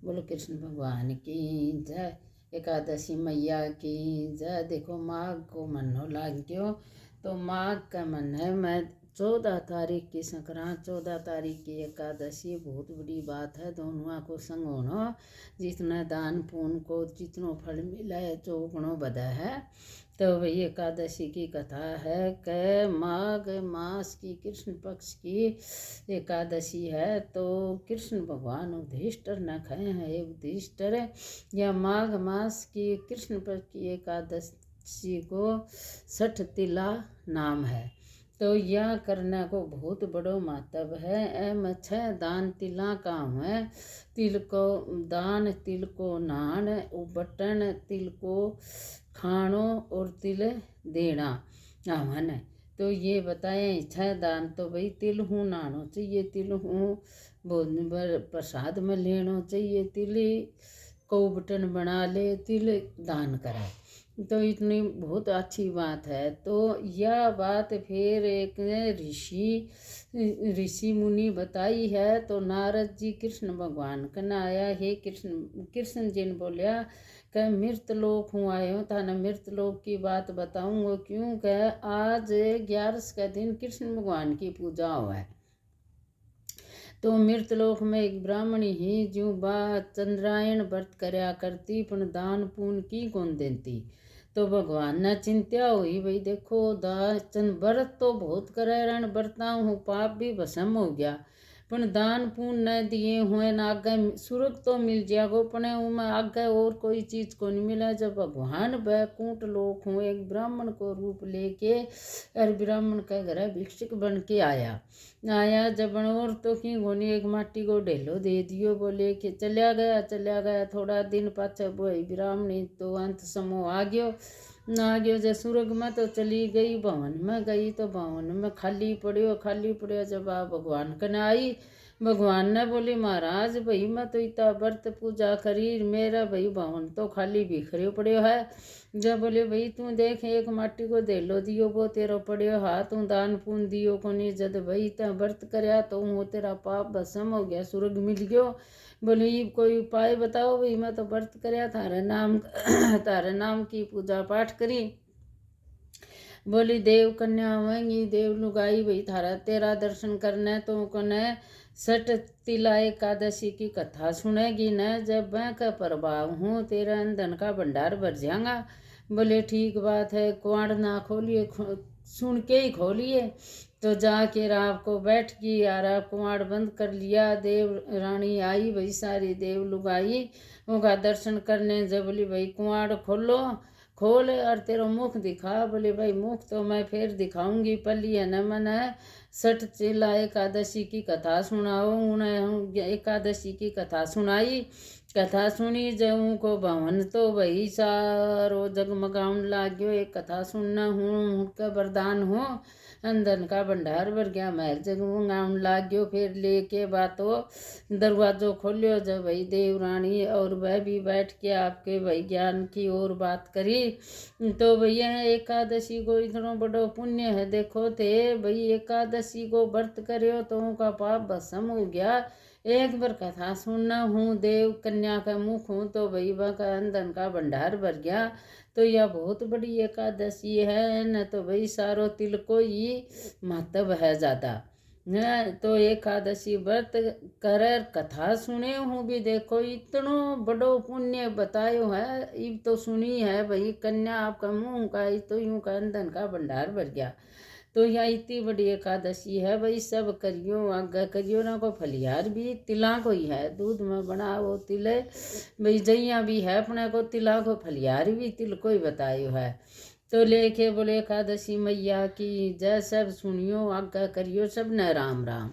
बोलो कृष्ण भगवान की जय। एकादशी मैया की जय। देखो माघ को मनो लाग्यो तो माघ का मन है। मैं 14 तारीख की संक्रांत, 14 तारीख की एकादशी बहुत बड़ी बात है। दोनों को संग होना, जितना दान पुण्य को जितनो फल मिला है चौगुणों बधा है। तो वही एकादशी की कथा है कि माघ मास की कृष्ण पक्ष की एकादशी है। तो कृष्ण भगवान युधिष्ठिर न खाए हैं। युधिष्ठिर या माघ मास की कृष्ण पक्ष की एकादशी को 60 तिला नाम है। तो यह करने को बहुत बड़ो महत्व है। एम 6 दान तिला काम है। तिल को दान, तिल को नान, बटन, तिल को खाणो और तिल देना आमन है। तो ये बताएं 6 दान तो भाई तिल हूँ नानो चाहिए, तिल हूँ प्रसाद में लेना चाहिए, तिल को बटन बना ले, तिल दान करे। तो इतनी बहुत अच्छी बात है। तो यह बात फिर एक ऋषि मुनि बताई है। तो नारद जी कृष्ण भगवान कना आया, हे कृष्ण जी ने बोलिया कि मृत लोक हूँ आयो, थाने मृत लोक की बात बताऊंगा। क्यों कह आज 11 का दिन कृष्ण भगवान की पूजा हुआ है। तो मृत लोक में एक ब्राह्मणी ही जो बा चंद्रायण व्रत करया करती, पण दान पुण्य की कौन देती। तो भगवान ने चिंत्या हुई, भाई देखो व्रत तो बहुत करे रण व्रता हूँ, पाप भी भस्म हो गया, पण दान पुण्य न दिए हुए न आगे सुर्ग तो मिल जाएगो, पण उनमें आगे और कोई चीज को नहीं मिला। जब भगवान बैकुंठ लोक हूँ एक ब्राह्मण को रूप लेके और ब्राह्मण का घर भिक्षुक बन के आया जब और तो की गोनी एक माटी को ढेलो दे दियो, बोले कि चलिया गया। थोड़ा दिन पाछे बोई ब्राह्मणी तो अंत समूह आ गयो जे सूरग में तो चली गई, भवन में गई तो भवन में खाली पड़ियो। जब आप भगवान कने आई, भगवान ने बोली महाराज भाई मैं तो इतना व्रत पूजा करी, मेरा भाई भवन तो खाली बिखरियो पड़ियो है। जब बोले भाई तू देख एक माटी को देलो दियो वो तेरा पड़ियो हाथ, तू दान पुण्य दियो को नहीं। जद भाई इतना व्रत करया तो वो तेरा पाप भस्म हो गया, स्वर्ग मिल गयो। बोले कोई उपाय बताओ भाई, मैं तो व्रत करया तारे नाम की पूजा पाठ करी। बोली देव कन्या आवेंगी, देव लुगाई भाई थारा तेरा दर्शन करने तो कने 60 तिला एकादशी की कथा सुनेगी न, जब मैं का प्रभाव हूँ तेरा अंधन का भंडार भर जाएगा। बोले ठीक बात है, कुआड़ ना खोलिए, सुन के ही खोलिए। तो जाके रात को बैठ गई यार, कुआड़ बंद कर लिया। देव रानी आई भाई सारी देव लुगाई उनका दर्शन करने। जब बोली भाई कुआड़ खोल और तेरा मुख दिखा। बोले भाई मुख तो मैं फिर दिखाऊंगी, पली है न मन है 60 तिला एकादशी की कथा सुनाओ। उन्हें एकादशी की कथा सुनाई, कथा सुनी जब को भवन तो वही सारो जगमगाउन लाग्यो। एक कथा सुनना हूँ का वरदान हो, अंधन का भंडार भर गया, महल जगमगाउन लाग्यो। फिर लेके बातो दरवाजो खोलियो, जब भाई देव रानी और वह भी बैठ के आपके भाई ज्ञान की और बात करी। तो भैया एकादशी को इतना बड़ा पुण्य है। देखो थे भाई एकादशी को व्रत करियो तो उनका पाप भस्म हो गया। एक बार कथा सुनना हूँ देव कन्या का मुख हूँ तो भाई वह का अंधन का भंडार भर गया। तो यह बहुत बड़ी एकादशी है न, तो भाई सारो तिल को ही महत्व है ज़्यादा न। तो एकादशी व्रत कर कथा सुने हूँ भी, देखो इतनो बड़ो पुण्य बतायो है। इब तो सुनी है भाई कन्या आपका मुँह का तो यूँ का अंधन का भंडार भर गया। तो यह इतनी बड़ी एकादशी है भाई, सब करियो आगे करियो ना। को फलियार भी तिला को ही है, दूध में बना वो तिल भाई जइया भी है अपने को, तिला को फलियार भी तिल को ही बतायो है। तो लेके बोले एकादशी मैया की जय। सब सुनियो आगे करियो, सब न राम राम।